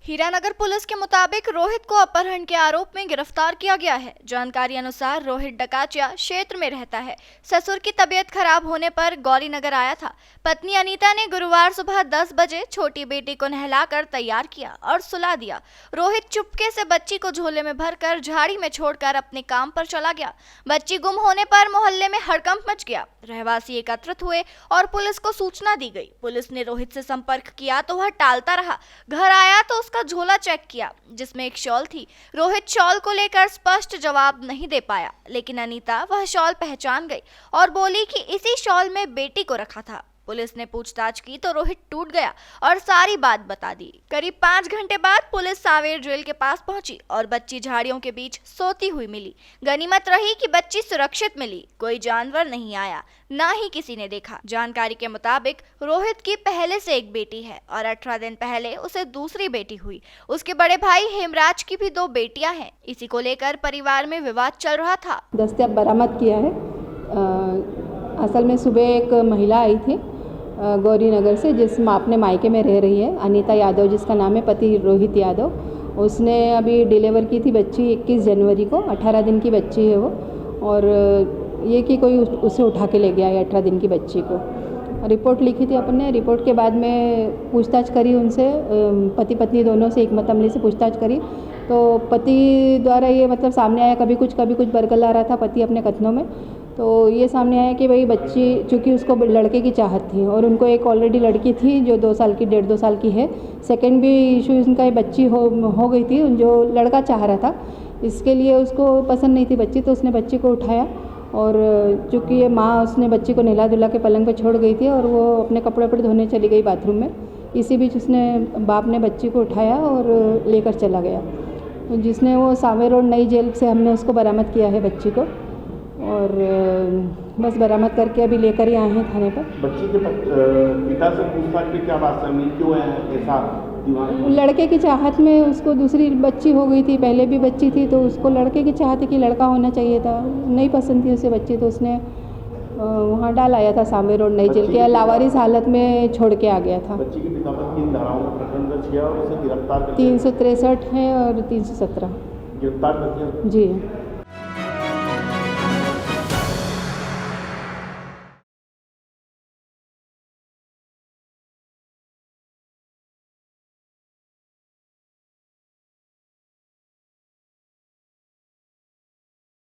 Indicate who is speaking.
Speaker 1: Hiranagar police के मुताबिक रोहित को अपहरण के आरोप में गिरफ्तार किया गया है। जानकारी अनुसार रोहित डकाचिया क्षेत्र में रहता है। ससुर की तबीयत खराब होने पर गौरीनगर आया था। पत्नी अनीता ने गुरुवार सुबह 10 बजे छोटी बेटी को नहलाकर तैयार किया और सुला दिया। रोहित चुपके से बच्ची को झोले में भरकर झाड़ी में छोड़कर अपने काम पर चला गया। बच्ची गुम होने पर मोहल्ले में हड़कंप मच गया। रहवासी एकत्रित हुए और पुलिस को सूचना दी गई। पुलिस ने रोहित से संपर्क किया तो वह टालता रहा। घर आया तो उसका झोला चेक किया जिसमें एक शॉल थी। रोहित शॉल को लेकर स्पष्ट जवाब नहीं दे पाया, लेकिन अनीता वह शॉल पहचान गई और बोली कि इसी शॉल में बेटी को रखा था। पुलिस ने पूछताछ की तो रोहित टूट गया और सारी बात बता दी। करीब 5 घंटे बाद पुलिस सावेर जेल के पास पहुंची और बच्ची झाड़ियों के बीच सोती हुई मिली। गनीमत रही कि बच्ची सुरक्षित मिली। कोई जानवर नहीं आया, ना ही किसी ने देखा। जानकारी के मुताबिक रोहित की पहले से एक बेटी है और 18 दिन पहले उसे दूसरी बेटी हुई। उसके बड़े भाई हेमराज की भी 2 बेटियां हैं। इसी को लेकर परिवार में विवाद चल रहा था।
Speaker 2: दस्तयाब बरामद किया है। असल में सुबह एक महिला आई थी गौरीनगर से, अपने मायके में रह रही है, अनीता यादव जिसका नाम है, पति रोहित यादव। उसने अभी डिलीवर की थी बच्ची 21 जनवरी को। 18 दिन की बच्ची है वो, और ये कि कोई उसे उठा के ले गया है 18 दिन की बच्ची को। रिपोर्ट लिखी थी अपन ने। रिपोर्ट के बाद में पूछताछ करी उनसे, पति पत्नी दोनों से, एक मतअमली से पूछताछ करी तो पति द्वारा ये सामने आया, कभी कुछ बरगला रहा था पति अपने कथनों में। तो ये सामने आया कि भाई बच्ची, चूँकि उसको लड़के की चाहत थी और उनको एक ऑलरेडी लड़की थी जो 2 साल की, 1.5-2 साल की है। सेकंड भी इशू इनका बच्ची हो गई थी जो लड़का चाह रहा था। इसके लिए उसको पसंद नहीं थी बच्ची, तो उसने बच्ची को उठाया और चूँकि ये माँ, उसने बच्ची को नहला धुला के पलंग पे छोड़ गई थी और वो अपने कपड़े धोने चली गई बाथरूम में। इसी बीच बाप ने बच्ची को उठाया और लेकर चला गया, तो जिसने वो सावेर रोड नई जेल से हमने उसको बरामद किया है बच्ची को, और बस बरामद करके अभी लेकर ही आए हैं थाने पर।
Speaker 3: बच्ची के पिता से पूछताछ की क्या बात है, क्यों है ऐसा दिमाग?
Speaker 2: लड़के की चाहत में उसको दूसरी बच्ची हो गई थी, पहले भी बच्ची थी, तो उसको लड़के की चाहत थी कि लड़का होना चाहिए था। नहीं पसंद थी उसे बच्ची, तो उसने वहाँ डाल आया था सावेर रोड नई जेल के, लावारिस हालत में छोड़ के आ गया था।
Speaker 3: बच्ची के पिता पर 3 धाराओं में प्रकरण दर्ज किया और उसे गिरफ्तार कर
Speaker 2: 363 है और 317
Speaker 3: गिरफ्तार कर दिया।
Speaker 2: जी।